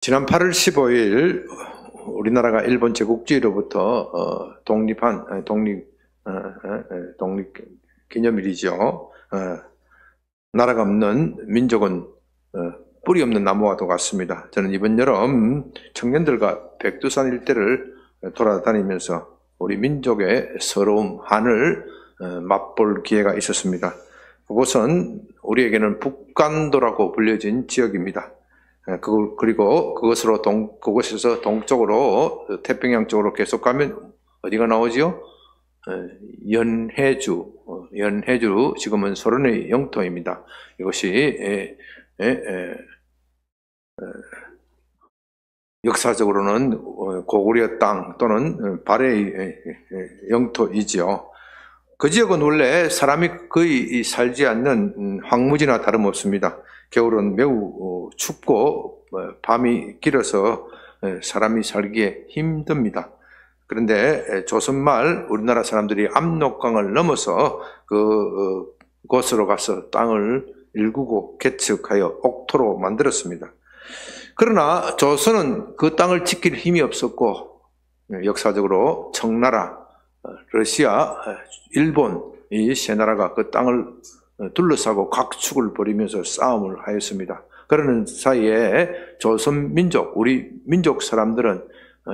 지난 8월 15일 우리나라가 일본 제국주의로부터 독립한 독립 기념일이죠. 나라가 없는 민족은 뿌리 없는 나무와도 같습니다. 저는 이번 여름 청년들과 백두산 일대를 돌아다니면서 우리 민족의 서러움, 한을 맛볼 기회가 있었습니다. 그곳은 우리에게는 북간도라고 불려진 지역입니다. 그리고 그곳에서 동쪽으로 태평양 쪽으로 계속 가면 어디가 나오지요? 연해주 지금은 소련의 영토입니다. 이것이 역사적으로는 고구려 땅 또는 발해의 영토이지요. 그 지역은 원래 사람이 거의 살지 않는 황무지나 다름없습니다. 겨울은 매우 춥고 밤이 길어서 사람이 살기에 힘듭니다. 그런데 조선말 우리나라 사람들이 압록강을 넘어서 그곳으로 가서 땅을 일구고 개척하여 옥토로 만들었습니다. 그러나 조선은 그 땅을 지킬 힘이 없었고 역사적으로 청나라, 러시아, 일본 이 세 나라가 그 땅을 둘러싸고 각축을 벌이면서 싸움을 하였습니다. 그러는 사이에 조선 민족, 우리 민족 사람들은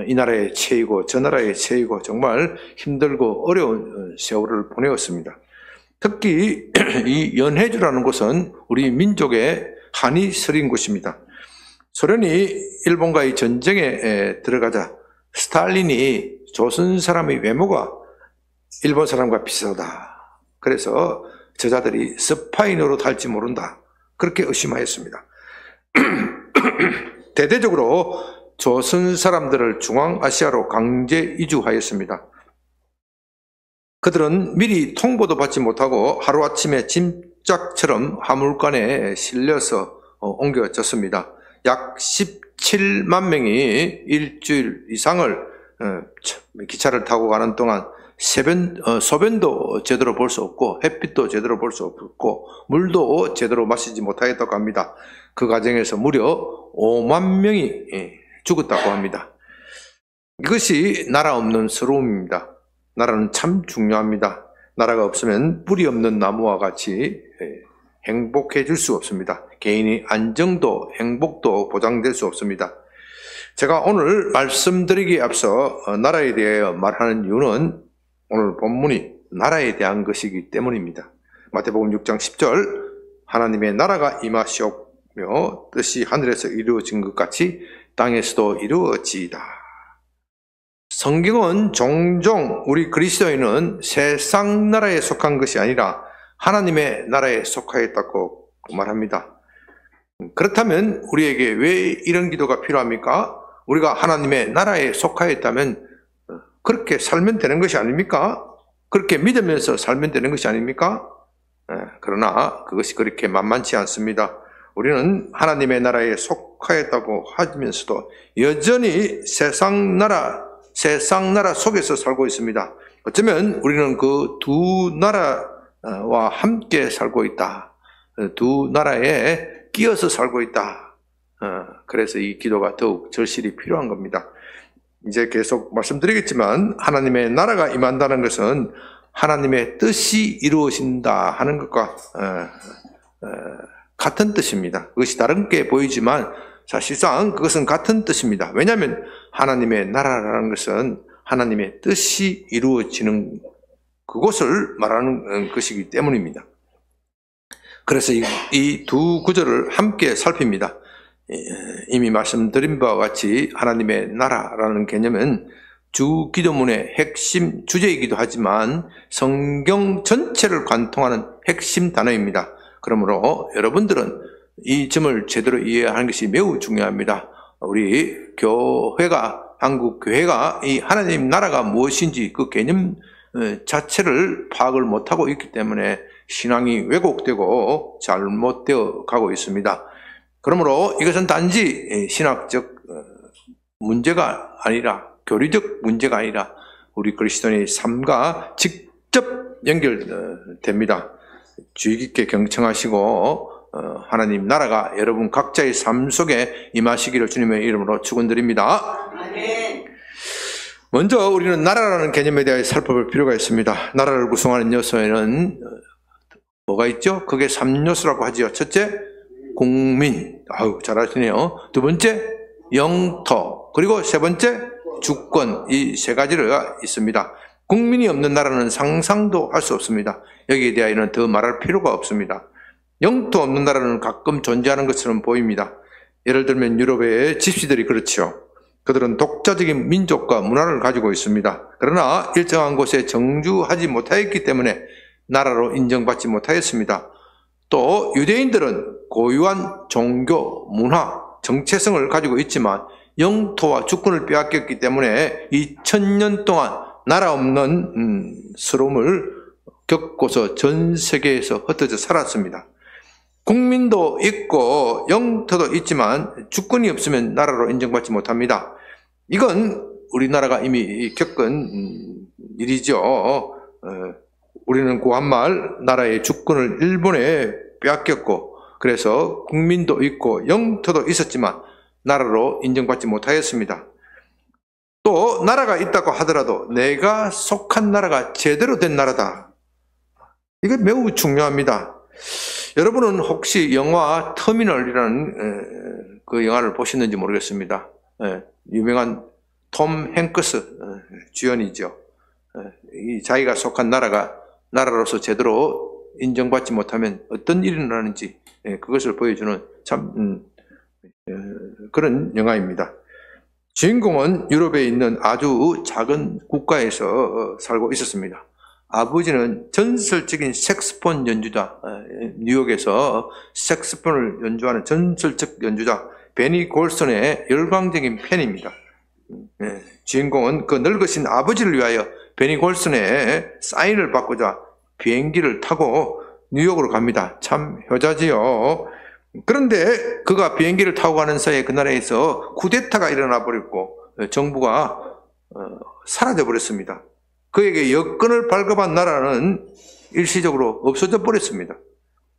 이 나라의 채이고 저 나라의 채이고 정말 힘들고 어려운 세월을 보내었습니다. 특히 이 연해주라는 곳은 우리 민족의 한이 서린 곳입니다. 소련이 일본과의 전쟁에 들어가자 스탈린이 조선 사람의 외모가 일본 사람과 비슷하다. 그래서 저자들이 스파이 노릇할지 모른다. 그렇게 의심하였습니다. 대대적으로 조선 사람들을 중앙아시아로 강제 이주하였습니다. 그들은 미리 통보도 받지 못하고 하루아침에 짐짝처럼 화물관에 실려서 옮겨졌습니다. 약 17만 명이 일주일 이상을 기차를 타고 가는 동안 소변도 제대로 볼 수 없고 햇빛도 제대로 볼 수 없고 물도 제대로 마시지 못하겠다고 합니다. 그 과정에서 무려 5만 명이 죽었다고 합니다. 이것이 나라 없는 서러움입니다. 나라는 참 중요합니다. 나라가 없으면 뿌리 없는 나무와 같이 행복해질 수 없습니다. 개인의 안정도 행복도 보장될 수 없습니다. 제가 오늘 말씀드리기에 앞서 나라에 대하여 말하는 이유는 오늘 본문이 나라에 대한 것이기 때문입니다. 마태복음 6장 10절 하나님의 나라가 임하시오며 뜻이 하늘에서 이루어진 것 같이 땅에서도 이루어지이다. 성경은 종종 우리 그리스도인은 세상 나라에 속한 것이 아니라 하나님의 나라에 속하였다고 말합니다. 그렇다면 우리에게 왜 이런 기도가 필요합니까? 우리가 하나님의 나라에 속하였다면 그렇게 살면 되는 것이 아닙니까? 그렇게 믿으면서 살면 되는 것이 아닙니까? 그러나 그것이 그렇게 만만치 않습니다. 우리는 하나님의 나라에 속하였다고 하면서도 여전히 세상 나라 속에서 살고 있습니다. 어쩌면 우리는 그 두 나라와 함께 살고 있다. 두 나라에 끼어서 살고 있다. 그래서 이 기도가 더욱 절실히 필요한 겁니다. 이제 계속 말씀드리겠지만 하나님의 나라가 임한다는 것은 하나님의 뜻이 이루어진다 하는 것과 같은 뜻입니다. 그것이 다른 게 보이지만 사실상 그것은 같은 뜻입니다. 왜냐하면 하나님의 나라라는 것은 하나님의 뜻이 이루어지는 그곳을 말하는 것이기 때문입니다. 그래서 이 두 구절을 함께 살핍니다. 이미 말씀드린 바와 같이 하나님의 나라라는 개념은 주 기도문의 핵심 주제이기도 하지만 성경 전체를 관통하는 핵심 단어입니다. 그러므로 여러분들은 이 점을 제대로 이해하는 것이 매우 중요합니다. 우리 교회가, 한국 교회가 이 하나님 나라가 무엇인지 그 개념 자체를 파악을 못하고 있기 때문에 신앙이 왜곡되고 잘못되어 가고 있습니다. 그러므로 이것은 단지 신학적 문제가 아니라 교리적 문제가 아니라 우리 그리스도인의 삶과 직접 연결됩니다. 주의 깊게 경청하시고 하나님 나라가 여러분 각자의 삶 속에 임하시기를 주님의 이름으로 축원드립니다. 아멘. 먼저 우리는 나라라는 개념에 대해 살펴볼 필요가 있습니다. 나라를 구성하는 요소에는 뭐가 있죠? 그게 3요소라고 하지요. 첫째, 국민. 아유, 잘하시네요. 두 번째, 영토. 그리고 세 번째, 주권. 이 세 가지가 있습니다. 국민이 없는 나라는 상상도 할 수 없습니다. 여기에 대하여는 더 말할 필요가 없습니다. 영토 없는 나라는 가끔 존재하는 것처럼 보입니다. 예를 들면 유럽의 집시들이 그렇죠. 그들은 독자적인 민족과 문화를 가지고 있습니다. 그러나 일정한 곳에 정주하지 못하였기 때문에 나라로 인정받지 못하였습니다. 또 유대인들은 고유한 종교, 문화, 정체성을 가지고 있지만 영토와 주권을 빼앗겼기 때문에 2000년 동안 나라 없는 서러움을 겪고서 전 세계에서 흩어져 살았습니다. 국민도 있고 영토도 있지만 주권이 없으면 나라로 인정받지 못합니다. 이건 우리나라가 이미 겪은 일이죠. 우리는 구한말 나라의 주권을 일본에 빼앗겼고 그래서 국민도 있고 영토도 있었지만 나라로 인정받지 못하였습니다. 또 나라가 있다고 하더라도 내가 속한 나라가 제대로 된 나라다. 이게 매우 중요합니다. 여러분은 혹시 영화 터미널이라는 그 영화를 보셨는지 모르겠습니다. 유명한 톰 행크스 주연이죠. 이 자기가 속한 나라로서 제대로 인정받지 못하면 어떤 일이 일어나는지 그것을 보여주는 참 그런 영화입니다. 주인공은 유럽에 있는 아주 작은 국가에서 살고 있었습니다. 아버지는 전설적인 색스폰 연주자, 뉴욕에서 색스폰을 연주하는 전설적 연주자 베니 골슨의 열광적인 팬입니다. 주인공은 그 늙으신 아버지를 위하여 베니 골슨의 사인을 받고자 비행기를 타고 뉴욕으로 갑니다. 참 효자지요. 그런데 그가 비행기를 타고 가는 사이에 그 나라에서 쿠데타가 일어나 버렸고 정부가 사라져 버렸습니다. 그에게 여건을 발급한 나라는 일시적으로 없어져 버렸습니다.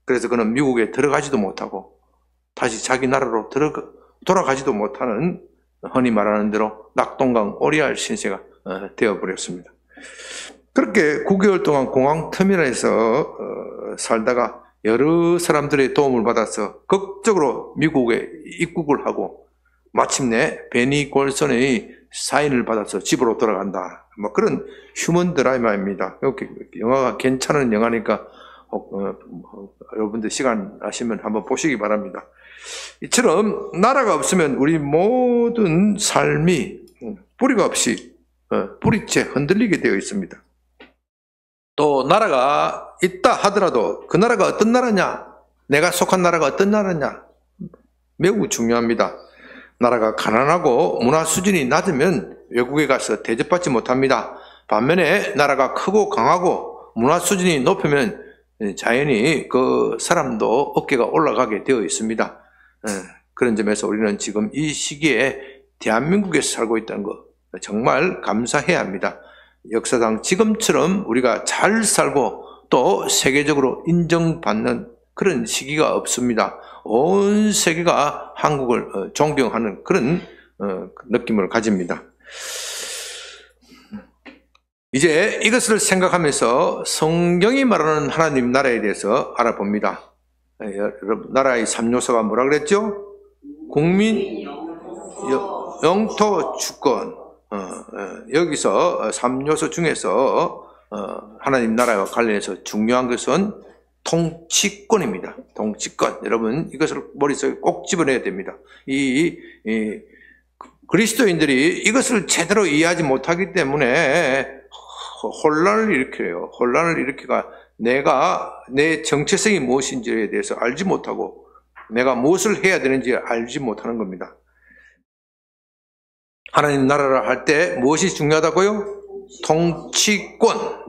그래서 그는 미국에 들어가지도 못하고 다시 자기 나라로 돌아가지도 못하는 흔히 말하는 대로 낙동강 오리알 신세가 되어버렸습니다. 그렇게 9개월 동안 공항 터미널에서 살다가 여러 사람들의 도움을 받아서 극적으로 미국에 입국을 하고 마침내 베니 골슨의 사인을 받아서 집으로 돌아간다. 뭐 그런 휴먼 드라마입니다. 영화가 괜찮은 영화니까 여러분들 시간 나시면 한번 보시기 바랍니다. 이처럼 나라가 없으면 우리 모든 삶이 뿌리가 없이 뿌리채 흔들리게 되어 있습니다. 또 나라가 있다 하더라도 그 나라가 어떤 나라냐, 내가 속한 나라가 어떤 나라냐 매우 중요합니다. 나라가 가난하고 문화 수준이 낮으면 외국에 가서 대접받지 못합니다. 반면에 나라가 크고 강하고 문화 수준이 높으면 자연히 그 사람도 어깨가 올라가게 되어 있습니다. 그런 점에서 우리는 지금 이 시기에 대한민국에서 살고 있다는 거 정말 감사해야 합니다. 역사상 지금처럼 우리가 잘 살고 또 세계적으로 인정받는 그런 시기가 없습니다. 온 세계가 한국을 존경하는 그런 느낌을 가집니다. 이제 이것을 생각하면서 성경이 말하는 하나님 나라에 대해서 알아봅니다. 여러분, 나라의 3요소가 뭐라 그랬죠? 국민, 영토, 주권. 여기서 3요소 중에서 하나님 나라와 관련해서 중요한 것은 통치권입니다. 통치권. 여러분 이것을 머릿속에 꼭 집어내야 됩니다. 그리스도인들이 이것을 제대로 이해하지 못하기 때문에 혼란을 일으켜요. 혼란을 일으켜가 내가 내 정체성이 무엇인지에 대해서 알지 못하고 내가 무엇을 해야 되는지 알지 못하는 겁니다. 하나님 나라를 할 때 무엇이 중요하다고요?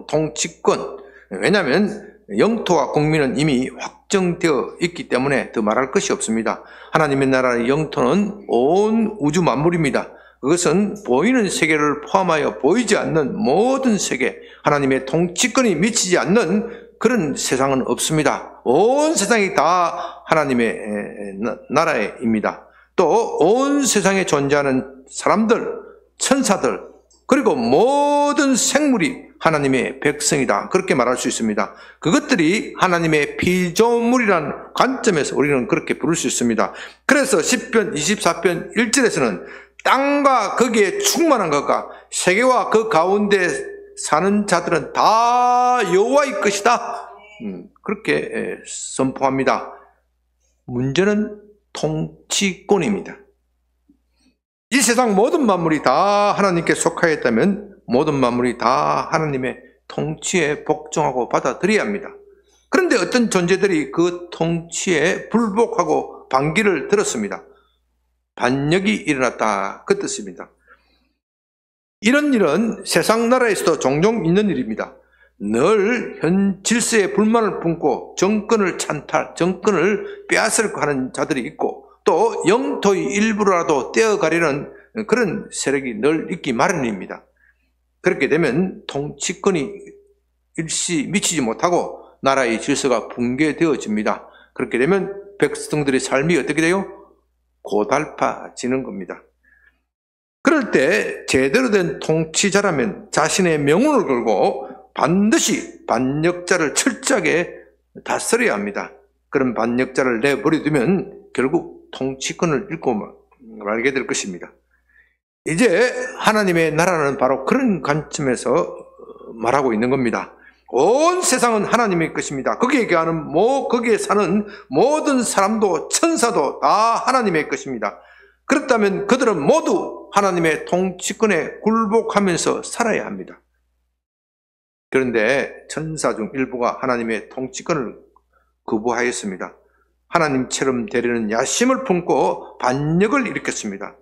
통치권. 왜냐하면 영토와 국민은 이미 확정되어 있기 때문에 더 말할 것이 없습니다. 하나님의 나라의 영토는 온 우주 만물입니다. 그것은 보이는 세계를 포함하여 보이지 않는 모든 세계, 하나님의 통치권이 미치지 않는 그런 세상은 없습니다. 온 세상이 다 하나님의 나라입니다. 또 온 세상에 존재하는 사람들, 천사들, 그리고 모든 생물이 하나님의 백성이다. 그렇게 말할 수 있습니다. 그것들이 하나님의 피조물이라는 관점에서 우리는 그렇게 부를 수 있습니다. 그래서 시편 24편 1절에서는 땅과 거기에 충만한 것과 세계와 그 가운데 사는 자들은 다 여호와의 것이다. 그렇게 선포합니다. 문제는 통치권입니다. 이 세상 모든 만물이 다 하나님께 속하였다면 모든 만물이 다 하나님의 통치에 복종하고 받아들여야 합니다. 그런데 어떤 존재들이 그 통치에 불복하고 반기를 들었습니다. 반역이 일어났다, 그 뜻입니다. 이런 일은 세상 나라에서도 종종 있는 일입니다. 늘 현 질서에 불만을 품고 정권을 빼앗으려고 하는 자들이 있고, 또 영토의 일부라도 떼어가려는 그런 세력이 늘 있기 마련입니다. 그렇게 되면 통치권이 일시 미치지 못하고 나라의 질서가 붕괴되어집니다. 그렇게 되면 백성들의 삶이 어떻게 돼요? 고달파지는 겁니다. 그럴 때 제대로 된 통치자라면 자신의 명운을 걸고 반드시 반역자를 철저하게 다스려야 합니다. 그런 반역자를 내버려두면 결국 통치권을 잃고 말게 될 것입니다. 이제 하나님의 나라는 바로 그런 관점에서 말하고 있는 겁니다. 온 세상은 하나님의 것입니다. 거기에 사는 모든 사람도 천사도 다 하나님의 것입니다. 그렇다면 그들은 모두 하나님의 통치권에 굴복하면서 살아야 합니다. 그런데 천사 중 일부가 하나님의 통치권을 거부하였습니다. 하나님처럼 되려는 야심을 품고 반역을 일으켰습니다.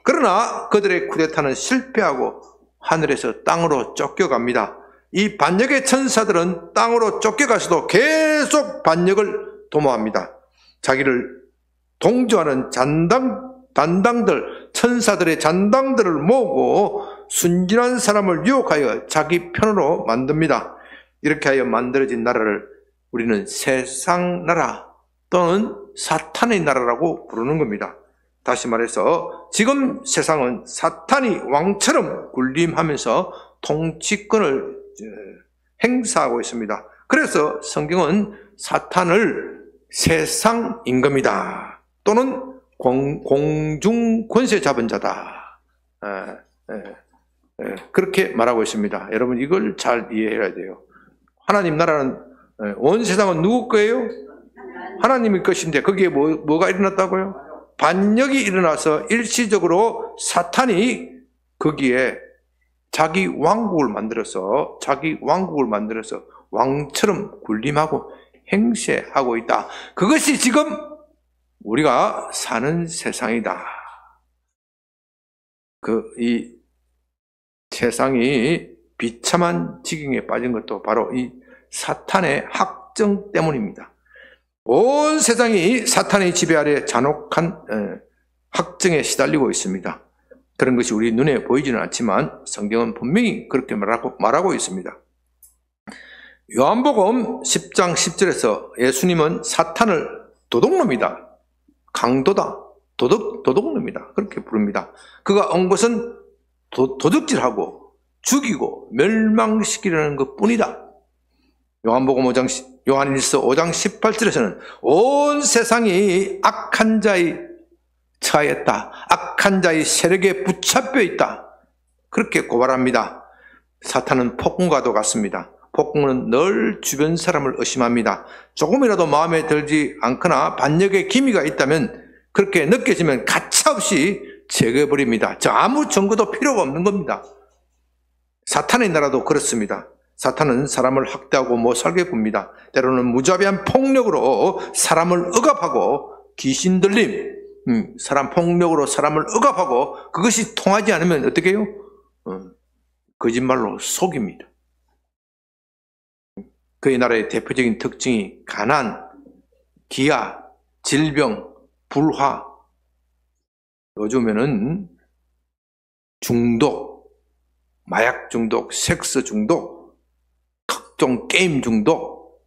그러나 그들의 쿠데타는 실패하고 하늘에서 땅으로 쫓겨갑니다. 이 반역의 천사들은 땅으로 쫓겨가서도 계속 반역을 도모합니다. 자기를 동조하는 천사들의 잔당들을 모으고 순진한 사람을 유혹하여 자기 편으로 만듭니다. 이렇게 하여 만들어진 나라를 우리는 세상 나라 또는 사탄의 나라라고 부르는 겁니다. 다시 말해서 지금 세상은 사탄이 왕처럼 군림하면서 통치권을 행사하고 있습니다. 그래서 성경은 사탄을 세상임금이다 또는 공중 권세 잡은 자다, 그렇게 말하고 있습니다. 여러분 이걸 잘 이해해야 돼요. 하나님 나라는 온 세상은 누구 거예요? 하나님의 것인데 거기에 뭐가 일어났다고요? 반역이 일어나서 일시적으로 사탄이 거기에 자기 왕국을 만들어서 왕처럼 군림하고 행세하고 있다. 그것이 지금 우리가 사는 세상이다. 이 세상이 비참한 지경에 빠진 것도 바로 이 사탄의 학정 때문입니다. 온 세상이 사탄의 지배 아래 잔혹한 학정에 시달리고 있습니다. 그런 것이 우리 눈에 보이지는 않지만 성경은 분명히 그렇게 말하고 있습니다. 요한복음 10장 10절에서 예수님은 사탄을 도둑놈이다, 강도다, 도둑놈이다 그렇게 부릅니다. 그가 온 것은 도둑질하고 죽이고 멸망시키려는 것뿐이다. 요한일서 5장 18절에서는 온 세상이 악한 자의 처하였다, 악한 자의 세력에 붙잡혀 있다 그렇게 고발합니다. 사탄은 폭군과도 같습니다. 폭군은 늘 주변 사람을 의심합니다. 조금이라도 마음에 들지 않거나 반역의 기미가 있다면 그렇게 느껴지면 가차없이 제거해버립니다. 아무 증거도 필요가 없는 겁니다. 사탄의 나라도 그렇습니다. 사탄은 사람을 학대하고 못살게 굽니다. 때로는 무자비한 폭력으로 사람을 억압하고 귀신 들림, 사람 폭력으로 사람을 억압하고 그것이 통하지 않으면 어떻게 해요? 거짓말로 속입니다. 그의 나라의 대표적인 특징이 가난, 기아, 질병, 불화, 요즘에는 중독, 마약 중독, 섹스 중독, 각종 게임 중독,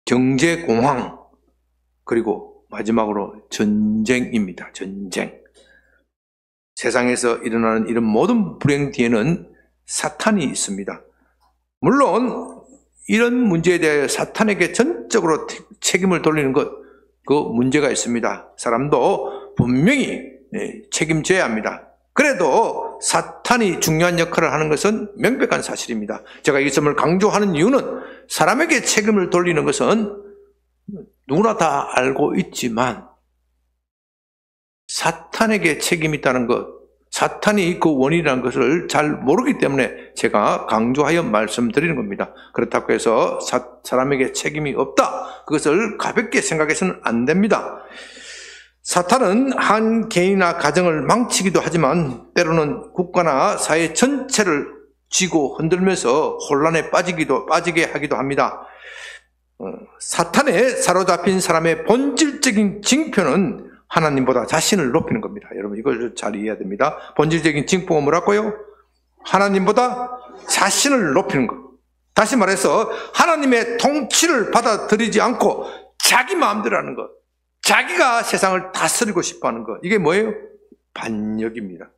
경제공황, 그리고 마지막으로 전쟁입니다. 전쟁. 세상에서 일어나는 이런 모든 불행 뒤에는 사탄이 있습니다. 물론 이런 문제에 대해 사탄에게 전적으로 책임을 돌리는 것, 그 문제가 있습니다. 사람도 분명히 책임져야 합니다. 그래도 사탄이 중요한 역할을 하는 것은 명백한 사실입니다. 제가 이 점을 강조하는 이유는 사람에게 책임을 돌리는 것은 누구나 다 알고 있지만 사탄에게 책임이 있다는 것, 사탄이 그 원인이라는 것을 잘 모르기 때문에 제가 강조하여 말씀드리는 겁니다. 그렇다고 해서 사람에게 책임이 없다, 그것을 가볍게 생각해서는 안 됩니다. 사탄은 한 개인이나 가정을 망치기도 하지만 때로는 국가나 사회 전체를 쥐고 흔들면서 혼란에 빠지게 하기도 합니다. 사탄에 사로잡힌 사람의 본질적인 징표는 하나님보다 자신을 높이는 겁니다. 여러분 이걸 잘 이해해야 됩니다. 본질적인 징표가 뭐라고요? 하나님보다 자신을 높이는 것. 다시 말해서 하나님의 통치를 받아들이지 않고 자기 마음대로 하는 것, 자기가 세상을 다스리고 싶어하는 것, 이게 뭐예요? 반역입니다.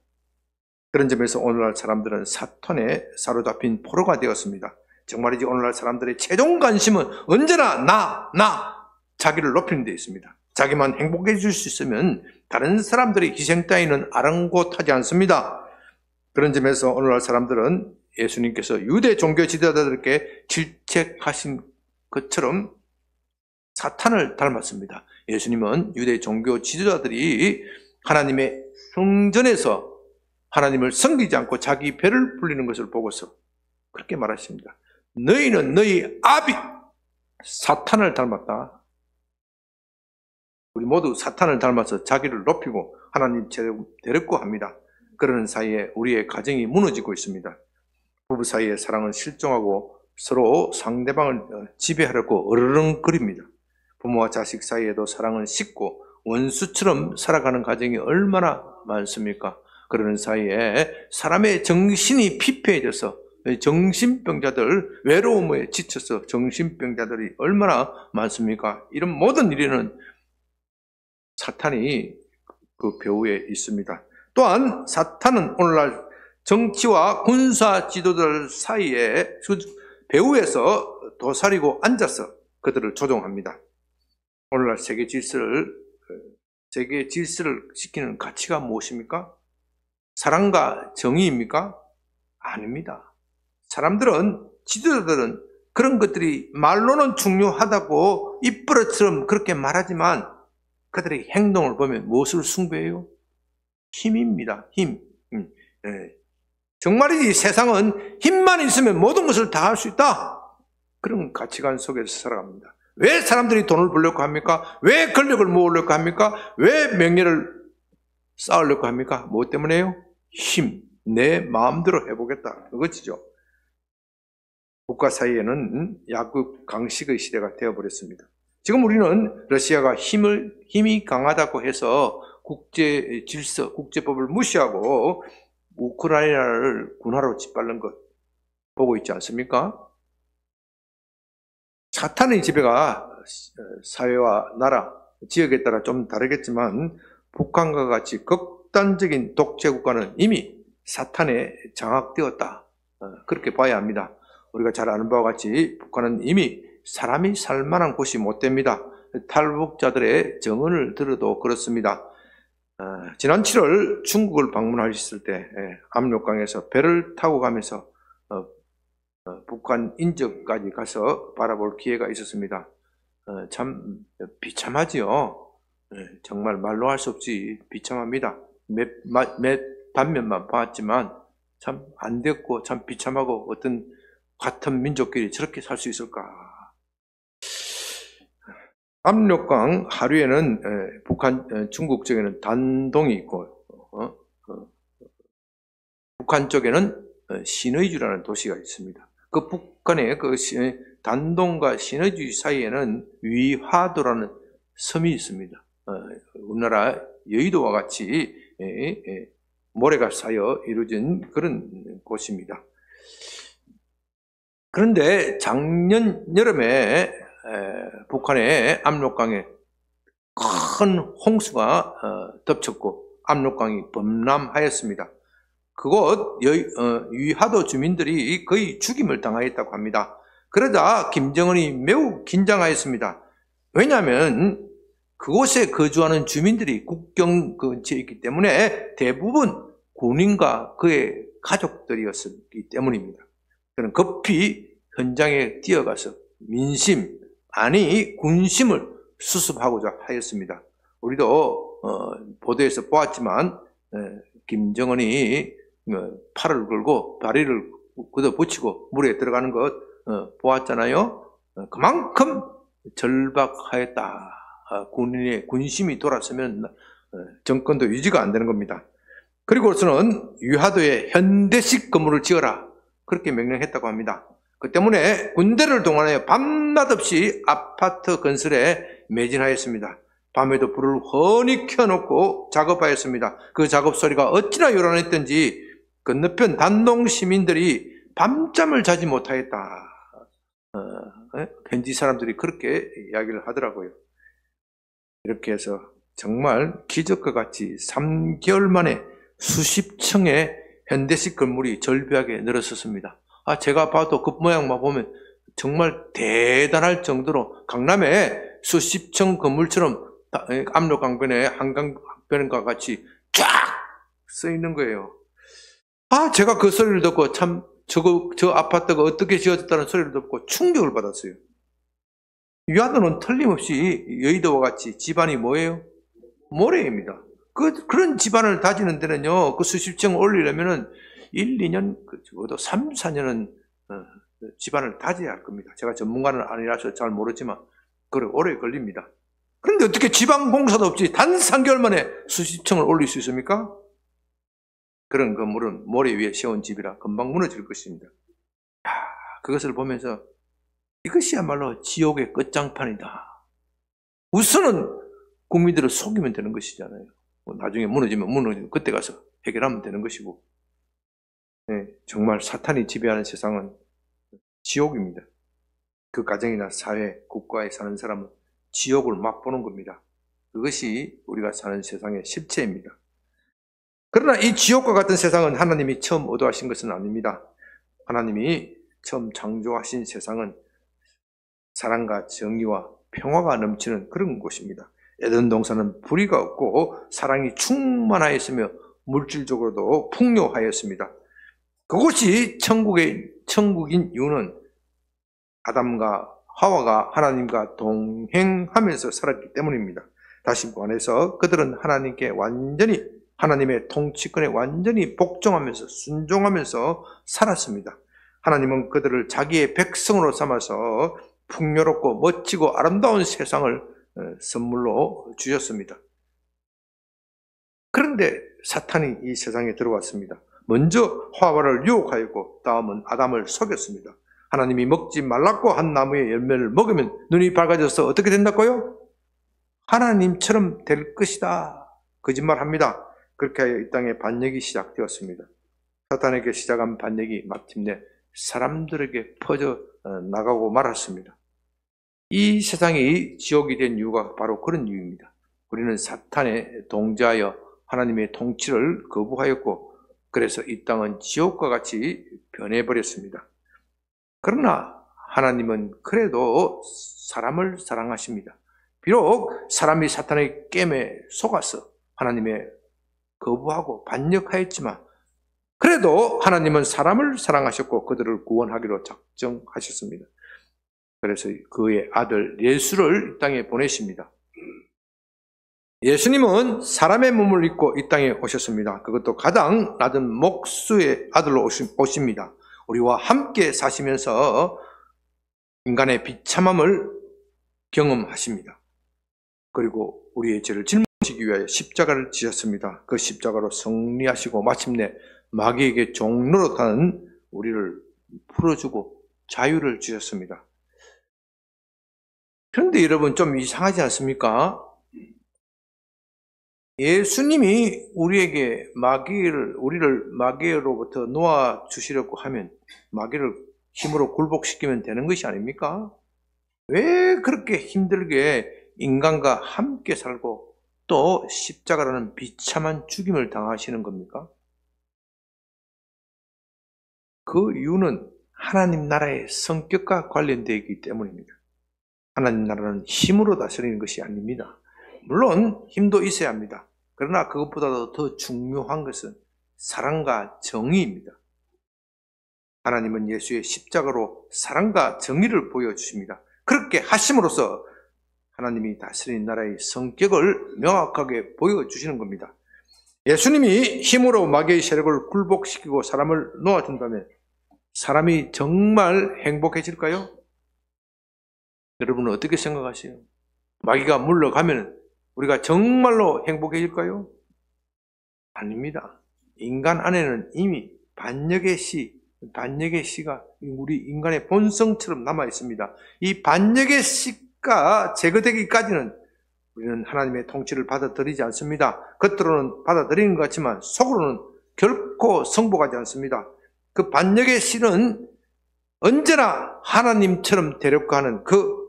그런 점에서 오늘날 사람들은 사탄에 사로잡힌 포로가 되었습니다. 정말이지 오늘날 사람들의 최종 관심은 언제나 자기를 높이는 데 있습니다. 자기만 행복해질 수 있으면 다른 사람들의 희생 따위는 아랑곳하지 않습니다. 그런 점에서 오늘날 사람들은 예수님께서 유대 종교 지도자들에게 질책하신 것처럼 사탄을 닮았습니다. 예수님은 유대 종교 지도자들이 하나님의 성전에서 하나님을 섬기지 않고 자기 배를 불리는 것을 보고서 그렇게 말하십니다. 너희는 너희 아비 사탄을 닮았다. 우리 모두 사탄을 닮아서 자기를 높이고 하나님 데렸고 합니다. 그러는 사이에 우리의 가정이 무너지고 있습니다. 부부 사이의 사랑은 실종하고 서로 상대방을 지배하려고 으르렁거립니다. 부모와 자식 사이에도 사랑은 식고 원수처럼 살아가는 가정이 얼마나 많습니까? 그러는 사이에 사람의 정신이 피폐해져서 정신병자들, 외로움에 지쳐서 정신병자들이 얼마나 많습니까? 이런 모든 일에는 사탄이 그 배후에 있습니다. 또한 사탄은 오늘날 정치와 군사 지도자들 사이에 배후에서 도사리고 앉아서 그들을 조종합니다. 오늘날 세계 질서를 지키는 가치가 무엇입니까? 사랑과 정의입니까? 아닙니다. 사람들은, 지도자들은 그런 것들이 말로는 중요하다고 입버릇처럼 그렇게 말하지만 그들의 행동을 보면 무엇을 숭배해요? 힘입니다. 힘. 정말이지 세상은 힘만 있으면 모든 것을 다 할 수 있다. 그런 가치관 속에서 살아갑니다. 왜 사람들이 돈을 벌려고 합니까? 왜 권력을 모으려고 합니까? 왜 명예를 쌓으려고 합니까? 무엇 때문에요? 힘. 내 마음대로 해보겠다. 그것이죠. 국가 사이에는 야구 강식의 시대가 되어버렸습니다. 지금 우리는 러시아가 힘이 강하다고 해서 국제 질서, 국제법을 무시하고 우크라이나를 군화로 짓밟는 것 보고 있지 않습니까? 사탄의 지배가 사회와 나라, 지역에 따라 좀 다르겠지만 북한과 같이 극단적인 독재 국가는 이미 사탄에 장악되었다. 그렇게 봐야 합니다. 우리가 잘 아는 바와 같이 북한은 이미 사람이 살만한 곳이 못 됩니다. 탈북자들의 증언을 들어도 그렇습니다. 지난 7월 중국을 방문하셨을 때 압록강에서 배를 타고 가면서 북한 인접까지 가서 바라볼 기회가 있었습니다. 참 비참하지요. 정말 말로 할 수 없이 비참합니다. 몇 단면만 봤지만 참 안 됐고 참 비참하고 어떤 같은 민족끼리 저렇게 살 수 있을까. 압록강 하류에는 중국 쪽에는 단동이 있고 북한 쪽에는 신의주라는 도시가 있습니다. 그 북한의 그 단동과 신의주 사이에는 위화도라는 섬이 있습니다. 우리나라 여의도와 같이 모래가 쌓여 이루어진 그런 곳입니다. 그런데 작년 여름에 북한의 압록강에 큰 홍수가 덮쳤고 압록강이 범람하였습니다. 그곳 위하도 주민들이 거의 죽임을 당하였다고 합니다. 그러자 김정은이 매우 긴장하였습니다. 왜냐하면 그곳에 거주하는 주민들이 국경 근처에 있기 때문에 대부분 군인과 그의 가족들이었기 때문입니다. 그는 급히 현장에 뛰어가서 민심, 아니 군심을 수습하고자 하였습니다. 우리도 보도에서 보았지만 김정은이 팔을 걸고 다리를 걷어붙이고 물에 들어가는 것 보았잖아요. 그만큼 절박하였다. 군인의 군심이 돌았으면 정권도 유지가 안 되는 겁니다. 그리고서는 위하도에 현대식 건물을 지어라 그렇게 명령했다고 합니다. 그 때문에 군대를 동원하여 밤낮 없이 아파트 건설에 매진하였습니다. 밤에도 불을 훤히 켜놓고 작업하였습니다. 그 작업 소리가 어찌나 요란했던지 건너편 단동 시민들이 밤잠을 자지 못하였다. 현지 사람들이 그렇게 이야기를 하더라고요. 이렇게 해서 정말 기적과 같이 3개월 만에 수십 층의 현대식 건물이 절벽에 늘어섰습니다. 제가 봐도 그 모양만 보면 정말 대단할 정도로 강남에 수십 층 건물처럼 압록강변에 한강변과 같이 쫙 써 있는 거예요. 제가 그 소리를 듣고 참 저 아파트가 어떻게 지어졌다는 소리를 듣고 충격을 받았어요. 위화도는 틀림없이 여의도와 같이 집안이 뭐예요? 모래입니다. 그런 집안을 다지는 데는요, 그 수십 층 올리려면은 1, 2년, 적어도 3, 4년은 집안을 다져야 할 겁니다. 제가 전문가는 아니라서 잘 모르지만, 그래, 오래 걸립니다. 그런데 어떻게 지방 공사도 없이 단 3개월 만에 수십 층을 올릴 수 있습니까? 그런 건물은 모래 위에 세운 집이라 금방 무너질 것입니다. 그것을 보면서 이것이야말로 지옥의 끝장판이다. 우선은 국민들을 속이면 되는 것이잖아요. 나중에 무너지면 그때 가서 해결하면 되는 것이고. 네, 정말 사탄이 지배하는 세상은 지옥입니다. 그 가정이나 사회, 국가에 사는 사람은 지옥을 맛보는 겁니다. 그것이 우리가 사는 세상의 실체입니다. 그러나 이 지옥과 같은 세상은 하나님이 처음 의도하신 것은 아닙니다. 하나님이 처음 창조하신 세상은 사랑과 정의와 평화가 넘치는 그런 곳입니다. 에덴 동산은 불의가 없고 사랑이 충만하였으며 물질적으로도 풍요하였습니다. 그곳이 천국인 이유는 아담과 하와가 하나님과 동행하면서 살았기 때문입니다. 다시 말해서 그들은 하나님의 통치권에 완전히 복종하면서 순종하면서 살았습니다. 하나님은 그들을 자기의 백성으로 삼아서 풍요롭고 멋지고 아름다운 세상을 선물로 주셨습니다. 그런데 사탄이 이 세상에 들어왔습니다. 먼저 하와를 유혹하였고 다음은 아담을 속였습니다. 하나님이 먹지 말라고 한 나무의 열매를 먹으면 눈이 밝아져서 어떻게 된다고요? 하나님처럼 될 것이다. 거짓말합니다. 그렇게 하여 이 땅에 반역이 시작되었습니다. 사탄에게 시작한 반역이 마침내 사람들에게 퍼져 나가고 말았습니다. 이 세상이 지옥이 된 이유가 바로 그런 이유입니다. 우리는 사탄에 동조하여 하나님의 통치를 거부하였고 그래서 이 땅은 지옥과 같이 변해버렸습니다. 그러나 하나님은 그래도 사람을 사랑하십니다. 비록 사람이 사탄의 깸에 속아서 하나님의 거부하고 반역하였지만 그래도 하나님은 사람을 사랑하셨고 그들을 구원하기로 작정하셨습니다. 그래서 그의 아들 예수를 이 땅에 보내십니다. 예수님은 사람의 몸을 입고 이 땅에 오셨습니다. 그것도 가장 낮은 목수의 아들로 오십니다. 우리와 함께 사시면서 인간의 비참함을 경험하십니다. 그리고 우리의 죄를 짊어지기 위하여 십자가를 지셨습니다. 그 십자가로 승리하시고 마침내 마귀에게 종노릇하는 우리를 풀어주고 자유를 주셨습니다. 그런데 여러분 좀 이상하지 않습니까? 예수님이 우리를 마귀로부터 놓아 주시려고 하면 마귀를 힘으로 굴복시키면 되는 것이 아닙니까? 왜 그렇게 힘들게 인간과 함께 살고 또 십자가라는 비참한 죽임을 당하시는 겁니까? 그 이유는 하나님 나라의 성격과 관련되어 있기 때문입니다. 하나님 나라는 힘으로 다스리는 것이 아닙니다. 물론 힘도 있어야 합니다. 그러나 그것보다도 더 중요한 것은 사랑과 정의입니다. 하나님은 예수의 십자가로 사랑과 정의를 보여주십니다. 그렇게 하심으로써 하나님이 다스리는 나라의 성격을 명확하게 보여주시는 겁니다. 예수님이 힘으로 마귀의 세력을 굴복시키고 사람을 놓아준다면 사람이 정말 행복해질까요? 여러분은 어떻게 생각하세요? 마귀가 물러가면 우리가 정말로 행복해질까요? 아닙니다. 인간 안에는 이미 반역의 씨가 우리 인간의 본성처럼 남아 있습니다. 이 반역의 씨가 제거되기까지는 우리는 하나님의 통치를 받아들이지 않습니다. 겉으로는 받아들이는 것 같지만 속으로는 결코 성복하지 않습니다. 그 반역의 씨는 언제나 하나님처럼 되려고 하는 그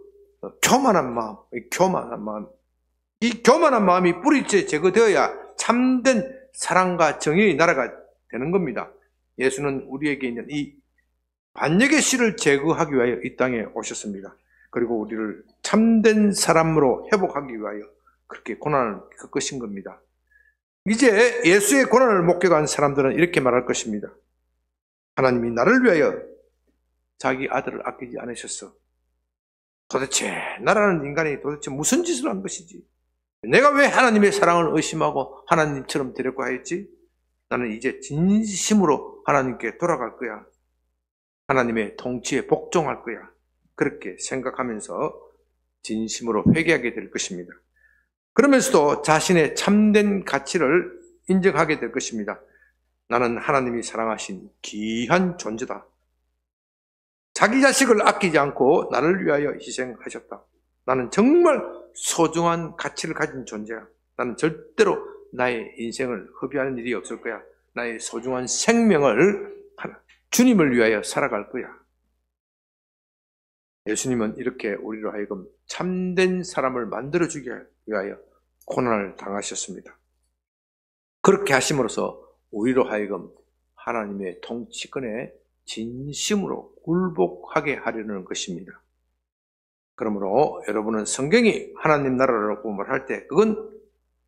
교만한 마음, 이 교만한 마음이 뿌리째 제거되어야 참된 사랑과 정의의 나라가 되는 겁니다. 예수는 우리에게 있는 이 반역의 씨를 제거하기 위하여 이 땅에 오셨습니다. 그리고 우리를 참된 사람으로 회복하기 위하여 그렇게 고난을 겪으신 겁니다. 이제 예수의 고난을 목격한 사람들은 이렇게 말할 것입니다. 하나님이 나를 위하여 자기 아들을 아끼지 않으셨어. 도대체 나라는 인간이 도대체 무슨 짓을 한 것이지? 내가 왜 하나님의 사랑을 의심하고 하나님처럼 되려고 하였지? 나는 이제 진심으로 하나님께 돌아갈 거야. 하나님의 통치에 복종할 거야. 그렇게 생각하면서 진심으로 회개하게 될 것입니다. 그러면서도 자신의 참된 가치를 인정하게 될 것입니다. 나는 하나님이 사랑하신 귀한 존재다. 자기 자식을 아끼지 않고 나를 위하여 희생하셨다. 나는 정말 소중한 가치를 가진 존재야. 나는 절대로 나의 인생을 허비하는 일이 없을 거야. 나의 소중한 생명을 주님을 위하여 살아갈 거야. 예수님은 이렇게 우리로 하여금 참된 사람을 만들어주기 위하여 고난을 당하셨습니다. 그렇게 하심으로써 우리로 하여금 하나님의 통치권에 진심으로 굴복하게 하려는 것입니다. 그러므로 여러분은 성경이 하나님 나라라고 말할 때 그건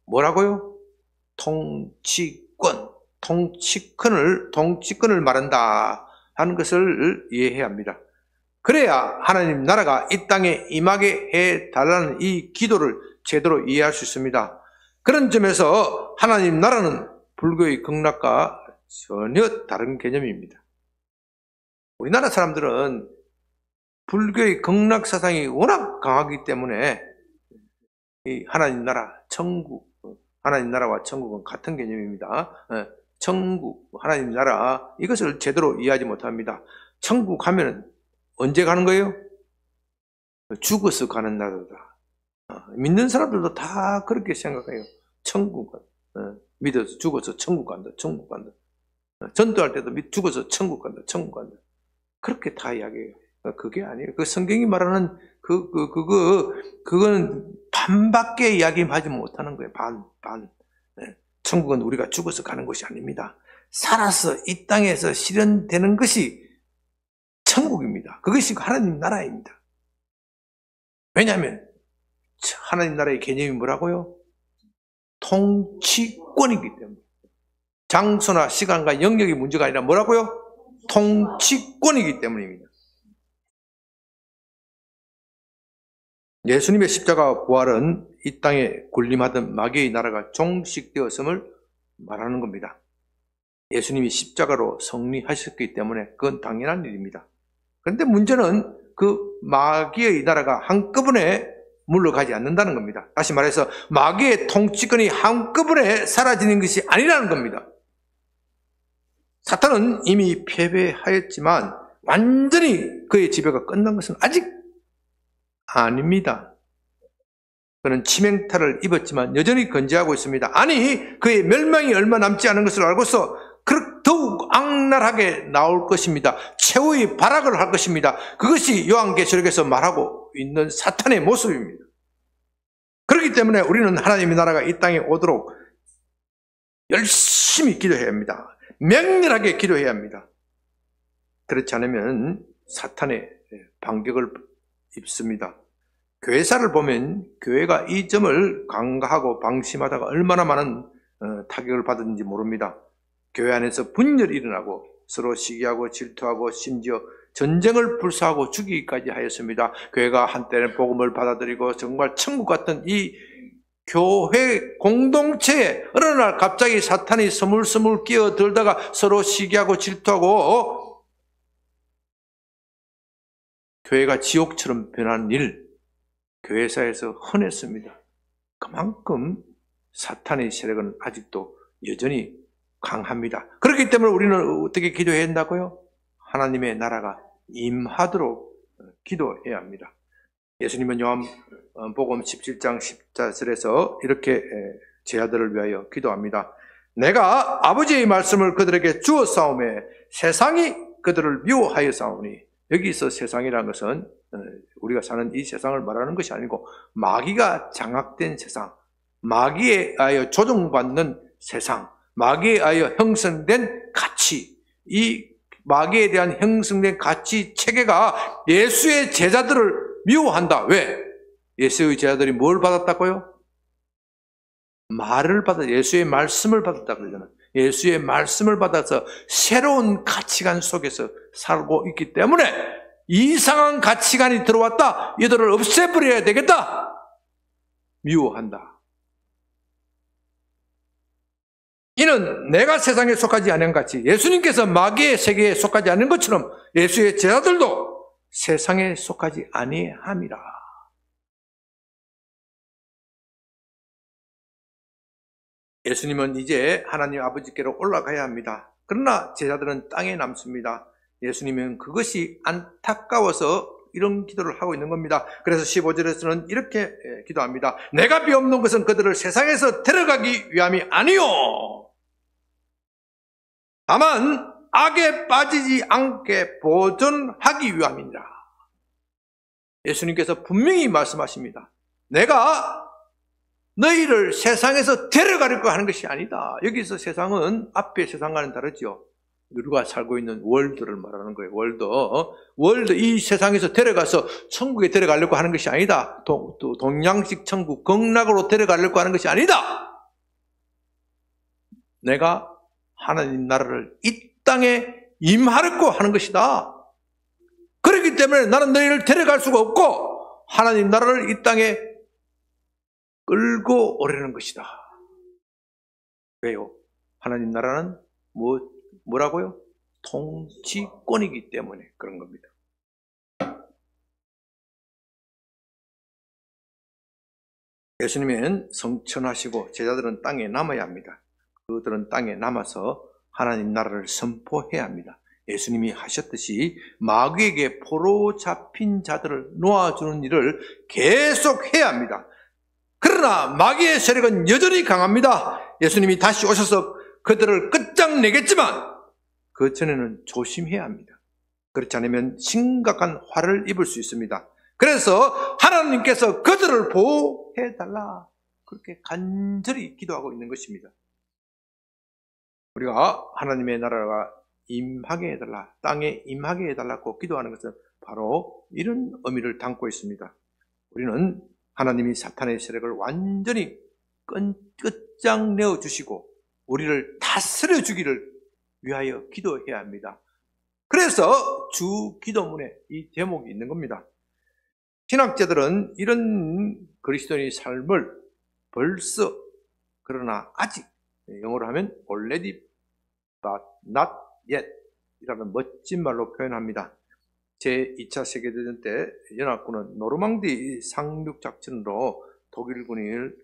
뭐라고요? 통치권을 말한다 하는 것을 이해해야 합니다. 그래야 하나님 나라가 이 땅에 임하게 해달라는 이 기도를 제대로 이해할 수 있습니다. 그런 점에서 하나님 나라는 불교의 극락과 전혀 다른 개념입니다. 우리나라 사람들은 불교의 극락 사상이 워낙 강하기 때문에 이 하나님 나라, 천국, 하나님 나라와 천국은 같은 개념입니다. 천국, 하나님 나라 이것을 제대로 이해하지 못합니다. 천국 하면은 언제 가는 거예요? 죽어서 가는 나라다. 믿는 사람들도 다 그렇게 생각해요. 천국, 믿어서 죽어서 천국 간다. 전도할 때도 죽어서 천국 간다. 그렇게 다 이야기해요. 그게 아니에요. 그 성경이 말하는 그건 반밖에 이야기하지 못하는 거예요. 반. 천국은 우리가 죽어서 가는 것이 아닙니다. 살아서 이 땅에서 실현되는 것이 천국입니다. 그것이 하나님 나라입니다. 왜냐하면 하나님 나라의 개념이 뭐라고요? 통치권이기 때문에. 장소나 시간과 영역의 문제가 아니라 뭐라고요? 통치권이기 때문입니다. 예수님의 십자가 부활은 이 땅에 군림하던 마귀의 나라가 종식되었음을 말하는 겁니다. 예수님이 십자가로 승리하셨기 때문에 그건 당연한 일입니다. 그런데 문제는 그 마귀의 나라가 한꺼번에 물러가지 않는다는 겁니다. 다시 말해서 마귀의 통치권이 한꺼번에 사라지는 것이 아니라는 겁니다. 사탄은 이미 패배하였지만 완전히 그의 지배가 끝난 것은 아직 아닙니다. 그는 치명타를 입었지만 여전히 건재하고 있습니다. 아니, 그의 멸망이 얼마 남지 않은 것을 알고서 더욱 악랄하게 나올 것입니다. 최후의 발악을 할 것입니다. 그것이 요한계시록에서 말하고 하고 있는 사탄의 모습입니다. 그렇기 때문에 우리는 하나님의 나라가 이 땅에 오도록 열심히 기도해야 합니다. 맹렬하게 기도해야 합니다. 그렇지 않으면 사탄의 반격을 입습니다. 교회사를 보면 교회가 이 점을 간과하고 방심하다가 얼마나 많은 타격을 받았는지 모릅니다. 교회 안에서 분열이 일어나고 서로 시기하고 질투하고 심지어 전쟁을 불사하고 죽이기까지 하였습니다. 교회가 한때는 복음을 받아들이고 정말 천국 같은 이 교회 공동체에 어느 날 갑자기 사탄이 스물스물 끼어들다가 서로 시기하고 질투하고 교회가 지옥처럼 변한 일, 교회사에서 흔했습니다. 그만큼 사탄의 세력은 아직도 여전히 강합니다. 그렇기 때문에 우리는 어떻게 기도해야 한다고요? 하나님의 나라가 임하도록 기도해야 합니다. 예수님은 요한복음 17장 14절에서 이렇게 제 아들을 위하여 기도합니다. 내가 아버지의 말씀을 그들에게 주었사오매 세상이 그들을 미워하였사오니, 여기서 세상이라는 것은 우리가 사는 이 세상을 말하는 것이 아니고 마귀가 장악된 세상, 마귀에 의하여 조종받는 세상, 마귀에 의하여 형성된 가치, 이 마귀에 대한 형성된 가치 체계가 예수의 제자들을 미워한다. 왜? 예수의 제자들이 뭘 받았다고요? 말을 받아, 예수의 말씀을 받았다 그러잖아요. 예수의 말씀을 받아서 새로운 가치관 속에서 살고 있기 때문에 이상한 가치관이 들어왔다. 이들을 없애버려야 되겠다. 미워한다. 이는 내가 세상에 속하지 않은 같이 예수님께서 마귀의 세계에 속하지 않은 것처럼 예수의 제자들도 세상에 속하지 아니함이라. 예수님은 이제 하나님 아버지께로 올라가야 합니다. 그러나 제자들은 땅에 남습니다. 예수님은 그것이 안타까워서 이런 기도를 하고 있는 겁니다. 그래서 15절에서는 이렇게 기도합니다. 내가 비옵는 것은 그들을 세상에서 데려가기 위함이 아니요, 다만 악에 빠지지 않게 보존하기 위함이니라. 예수님께서 분명히 말씀하십니다. 내가 너희를 세상에서 데려가려고 하는 것이 아니다. 여기서 세상은 앞의 세상과는 다르죠. 우리가 살고 있는 월드를 말하는 거예요. 월드, 이 세상에서 데려가서 천국에 데려가려고 하는 것이 아니다. 동양식 천국, 극락으로 데려가려고 하는 것이 아니다. 내가 하나님 나라를 이 땅에 임하려고 하는 것이다. 그렇기 때문에 나는 너희를 데려갈 수가 없고 하나님 나라를 이 땅에 끌고 오려는 것이다. 왜요? 하나님 나라는 뭐라고요? 통치권이기 때문에 그런 겁니다. 예수님은 성천하시고 제자들은 땅에 남아야 합니다. 그들은 땅에 남아서 하나님 나라를 선포해야 합니다. 예수님이 하셨듯이 마귀에게 포로 잡힌 자들을 놓아주는 일을 계속 해야 합니다. 그러나 마귀의 세력은 여전히 강합니다. 예수님이 다시 오셔서 그들을 끝장내겠지만 그 전에는 조심해야 합니다. 그렇지 않으면 심각한 화를 입을 수 있습니다. 그래서 하나님께서 그들을 보호해달라, 그렇게 간절히 기도하고 있는 것입니다. 우리가 하나님의 나라가 임하게 해달라, 땅에 임하게 해달라고 기도하는 것은 바로 이런 의미를 담고 있습니다. 우리는 하나님이 사탄의 세력을 완전히 끝장내어 주시고 우리를 다스려 주기를 위하여 기도해야 합니다. 그래서 주 기도문에 이 대목이 있는 겁니다. 신학자들은 이런 그리스도인의 삶을 벌써, 그러나 아직, 영어로 하면 already but not yet 이라는 멋진 말로 표현합니다. 제2차 세계대전 때 연합군은 노르망디 상륙작전으로 독일군을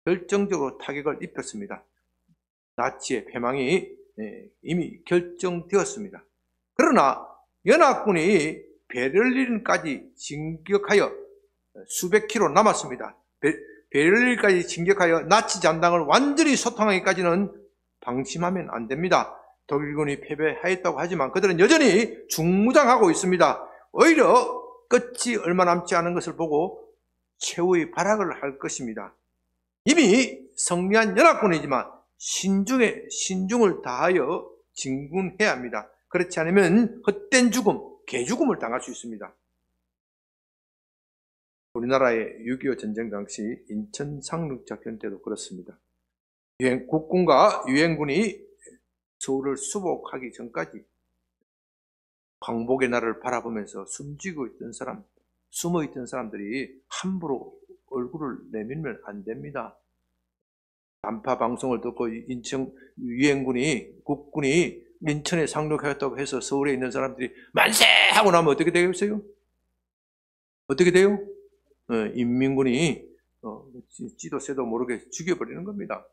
결정적으로 타격을 입혔습니다. 나치의 패망이 이미 결정되었습니다. 그러나 연합군이 베를린까지 진격하여 수백 킬로 남았습니다. 베를린까지 진격하여 나치 잔당을 완전히 소탕하기까지는 방심하면 안 됩니다. 독일군이 패배하였다고 하지만 그들은 여전히 중무장하고 있습니다. 오히려 끝이 얼마 남지 않은 것을 보고 최후의 발악을 할 것입니다. 이미 성리한 연합군이지만 신중을 다하여 진군해야 합니다. 그렇지 않으면 헛된 죽음, 개죽음을 당할 수 있습니다. 우리나라의 6.25 전쟁 당시 인천 상륙작전 때도 그렇습니다. 국군과 유엔군이 서울을 수복하기 전까지 광복의 날을 바라보면서 숨어 있던 사람들이 함부로 얼굴을 내밀면 안 됩니다. 단파 방송을 듣고 인천 유엔군이 국군이 인천에 상륙하였다고 해서 서울에 있는 사람들이 만세! 하고 나면 어떻게 되겠어요? 어떻게 돼요? 인민군이 찌도 새도 모르게 죽여버리는 겁니다.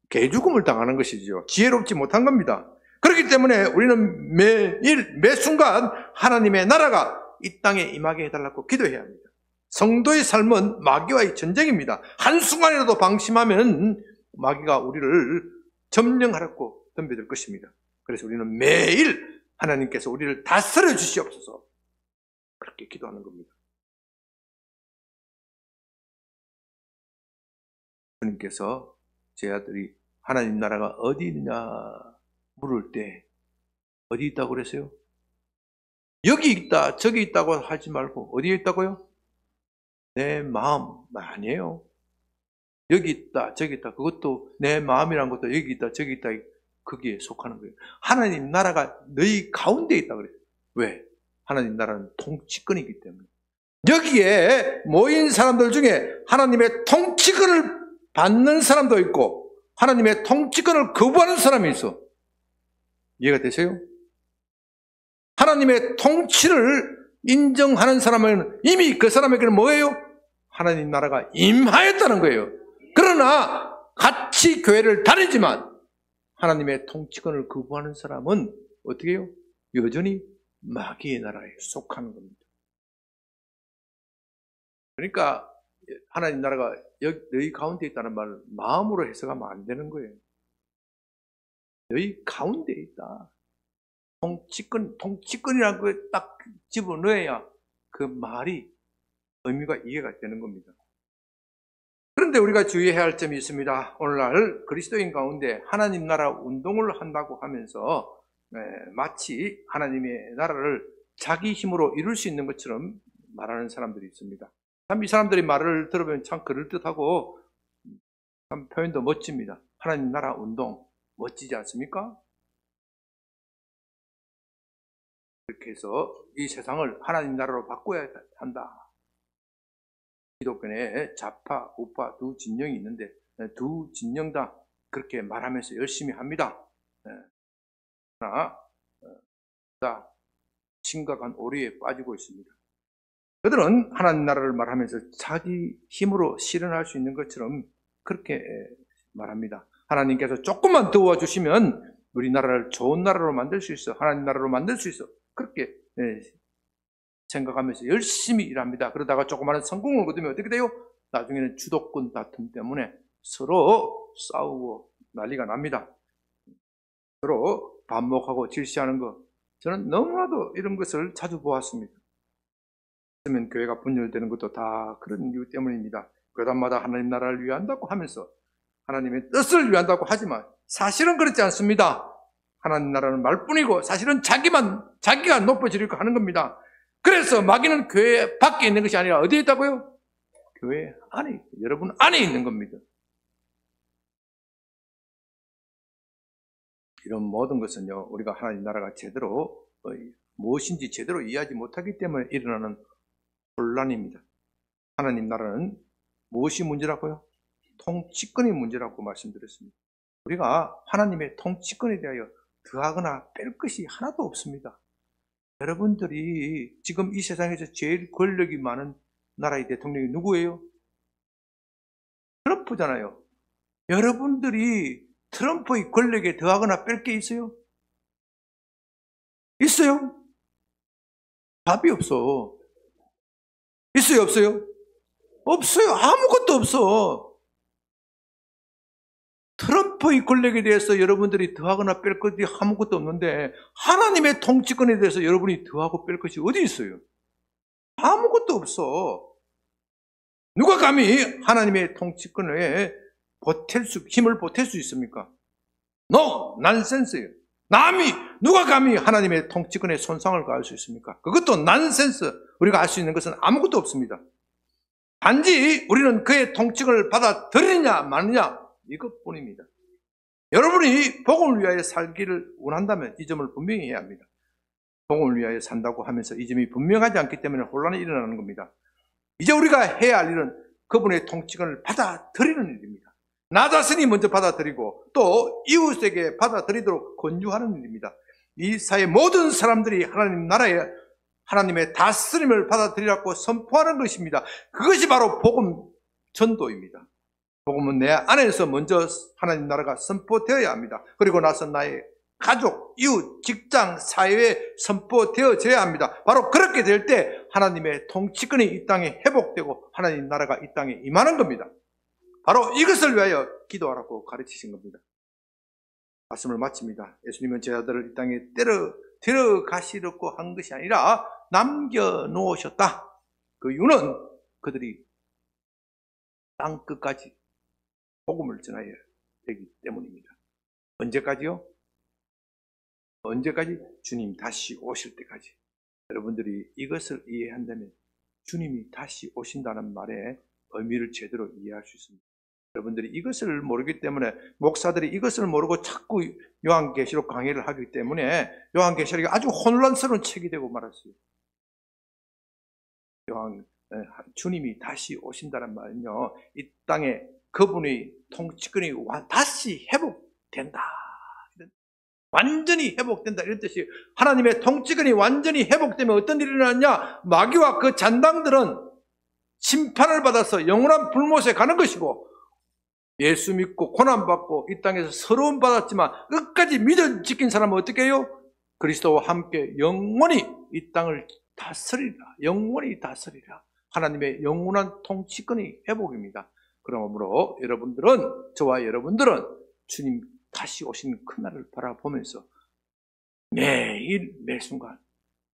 개죽음을 당하는 것이죠. 지혜롭지 못한 겁니다. 그렇기 때문에 우리는 매 순간 하나님의 나라가 이 땅에 임하게 해달라고 기도해야 합니다. 성도의 삶은 마귀와의 전쟁입니다. 한순간이라도 방심하면 마귀가 우리를 점령하라고 덤벼들 것입니다. 그래서 우리는 매일 하나님께서 우리를 다스려 주시옵소서 그렇게 기도하는 겁니다. 주님께서 제 아들이 하나님 나라가 어디 있느냐 물을 때 어디 있다고 그랬어요? 여기 있다 저기 있다고 하지 말고 어디에 있다고요? 내 마음 아니에요. 여기 있다 저기 있다 그것도 내 마음이란 것도 여기 있다 저기 있다 거기에 속하는 거예요. 하나님 나라가 너희 가운데 있다 그래요. 왜? 하나님 나라는 통치권이기 때문에. 여기에 모인 사람들 중에 하나님의 통치권을 받는 사람도 있고 하나님의 통치권을 거부하는 사람이 있어. 이해가 되세요? 하나님의 통치를 인정하는 사람은 이미 그 사람에게는 뭐예요? 하나님 나라가 임하였다는 거예요. 그러나 같이 교회를 다니지만 하나님의 통치권을 거부하는 사람은 어떻게 해요? 여전히 마귀의 나라에 속하는 겁니다. 그러니까 하나님 나라가 너희 가운데 있다는 말을 마음으로 해석하면 안 되는 거예요. 너희 가운데 있다. 통치권이라는 걸 딱 집어넣어야 그 말이 의미가 이해가 되는 겁니다. 그런데 우리가 주의해야 할 점이 있습니다. 오늘날 그리스도인 가운데 하나님 나라 운동을 한다고 하면서 마치 하나님의 나라를 자기 힘으로 이룰 수 있는 것처럼 말하는 사람들이 있습니다. 참 이 사람들이 말을 들어보면 참 그럴듯하고 참 표현도 멋집니다. 하나님 나라 운동 멋지지 않습니까? 이렇게 해서 이 세상을 하나님 나라로 바꿔야 한다. 기독교에 좌파, 우파 두 진영이 있는데 두 진영 다 그렇게 말하면서 열심히 합니다. 그러나 다 심각한 오류에 빠지고 있습니다. 그들은 하나님 나라를 말하면서 자기 힘으로 실현할 수 있는 것처럼 그렇게 말합니다. 하나님께서 조금만 도와주시면 우리나라를 좋은 나라로 만들 수 있어. 하나님 나라로 만들 수 있어. 그렇게 생각하면서 열심히 일합니다. 그러다가 조그마한 성공을 거두면 어떻게 돼요? 나중에는 주도권 다툼 때문에 서로 싸우고 난리가 납니다. 서로 반목하고 질시하는 것. 저는 너무나도 이런 것을 자주 보았습니다. 그러면 교회가 분열되는 것도 다 그런 이유 때문입니다. 교단마다 하나님 나라를 위한다고 하면서 하나님의 뜻을 위한다고 하지만 사실은 그렇지 않습니다. 하나님 나라는 말뿐이고 사실은 자기가 높아지려고 하는 겁니다. 그래서 마귀는 교회 밖에 있는 것이 아니라 어디에 있다고요? 교회 안에, 여러분 안에 있는 겁니다. 이런 모든 것은요, 우리가 하나님 나라가 제대로 무엇인지 제대로 이해하지 못하기 때문에 일어나는 혼란입니다. 하나님 나라는 무엇이 문제라고요? 통치권이 문제라고 말씀드렸습니다. 우리가 하나님의 통치권에 대하여 더하거나 뺄 것이 하나도 없습니다. 여러분들이 지금 이 세상에서 제일 권력이 많은 나라의 대통령이 누구예요? 트럼프잖아요. 여러분들이 트럼프의 권력에 더하거나 뺄 게 있어요? 있어요? 답이 없어. 있어요, 없어요? 없어요. 아무것도 없어. 트럼프의 권력에 대해서 여러분들이 더하거나 뺄 것이 아무것도 없는데 하나님의 통치권에 대해서 여러분이 더하고 뺄 것이 어디 있어요? 아무것도 없어. 누가 감히 하나님의 통치권에 힘을 보탤 수 있습니까? No, 난센스예요. 누가 감히 하나님의 통치권에 손상을 가할 수 있습니까? 그것도 난센스. 우리가 할 수 있는 것은 아무것도 없습니다. 단지 우리는 그의 통치권을 받아들이느냐 마느냐 이것뿐입니다. 여러분이 복음을 위하여 살기를 원한다면 이 점을 분명히 해야 합니다. 복음을 위하여 산다고 하면서 이 점이 분명하지 않기 때문에 혼란이 일어나는 겁니다. 이제 우리가 해야 할 일은 그분의 통치권을 받아들이는 일입니다. 나 자신이 먼저 받아들이고 또 이웃에게 받아들이도록 권유하는 일입니다. 이 사회 모든 사람들이 하나님 나라에 하나님의 다스림을 받아들이라고 선포하는 것입니다. 그것이 바로 복음 전도입니다. 복음은 내 안에서 먼저 하나님 나라가 선포되어야 합니다. 그리고 나서 나의 가족, 이웃, 직장, 사회에 선포되어져야 합니다. 바로 그렇게 될 때 하나님의 통치권이 이 땅에 회복되고 하나님 나라가 이 땅에 임하는 겁니다. 바로 이것을 위하여 기도하라고 가르치신 겁니다. 말씀을 마칩니다. 예수님은 제자들을 이 땅에 데려가시려고 한 것이 아니라 남겨놓으셨다. 그 이유는 그들이 땅 끝까지 복음을 전하여야 되기 때문입니다. 언제까지요? 언제까지? 주님 다시 오실 때까지. 여러분들이 이것을 이해한다면 주님이 다시 오신다는 말의 의미를 제대로 이해할 수 있습니다. 여러분들이 이것을 모르기 때문에 목사들이 이것을 모르고 자꾸 요한계시록 강의를 하기 때문에 요한계시록이 아주 혼란스러운 책이 되고 말았어요. 주님이 다시 오신다는 말은요, 이 땅에 그분의 통치권이 다시 회복된다. 완전히 회복된다. 이런 뜻이에요. 하나님의 통치권이 완전히 회복되면 어떤 일이 일어나냐? 마귀와 그 잔당들은 심판을 받아서 영원한 불못에 가는 것이고, 예수 믿고 고난받고 이 땅에서 서러움 받았지만 끝까지 믿어 지킨 사람은 어떻게 해요? 그리스도와 함께 영원히 이 땅을 다스리라. 영원히 다스리라. 하나님의 영원한 통치권이 회복입니다. 그러므로 여러분들은, 저와 여러분들은 주님 다시 오신 그날을 바라보면서 매일 매순간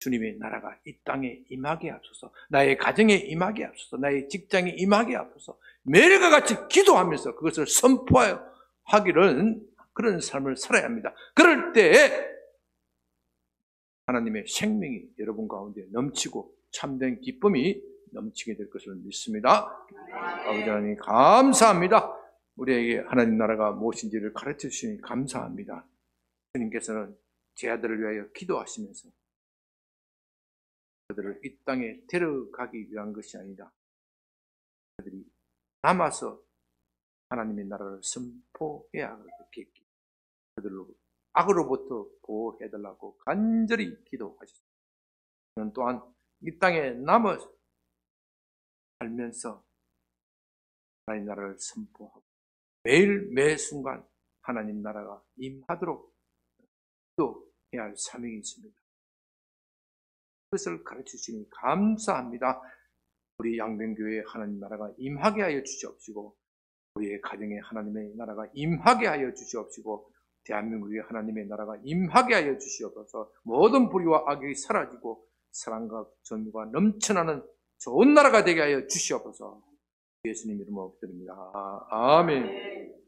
주님의 나라가 이 땅에 임하게 하소서, 나의 가정에 임하게 하소서, 나의 직장에 임하게 하소서, 매일과 같이 기도하면서 그것을 선포하여 하기를, 그런 삶을 살아야 합니다. 그럴 때 하나님의 생명이 여러분 가운데 넘치고 참된 기쁨이 넘치게 될 것을 믿습니다. 아버지 하나님 감사합니다. 우리에게 하나님 나라가 무엇인지를 가르쳐 주시니 감사합니다. 주님께서는 제 아들을 위하여 기도하시면서 그들을 이 땅에 데려가기 위한 것이 아니라 그들이 남아서 하나님의 나라를 선포해야 하겠기, 그들로 악으로부터 보호해달라고 간절히 기도하셨습니다. 저는 또한 이 땅에 남아 살면서 하나님 나라를 선포하고 매일 매 순간 하나님 나라가 임하도록 기도해야 할 사명이 있습니다. 그것을 가르쳐 주시니 감사합니다. 우리 양변교회에 하나님 나라가 임하게 하여 주시옵시고, 우리의 가정에 하나님의 나라가 임하게 하여 주시옵시고, 대한민국에 하나님의 나라가 임하게 하여 주시옵소서. 모든 불의와 악이 사라지고 사랑과 정의가 넘쳐나는 좋은 나라가 되게 하여 주시옵소서. 예수님 이름으로 기도드립니다. 아멘.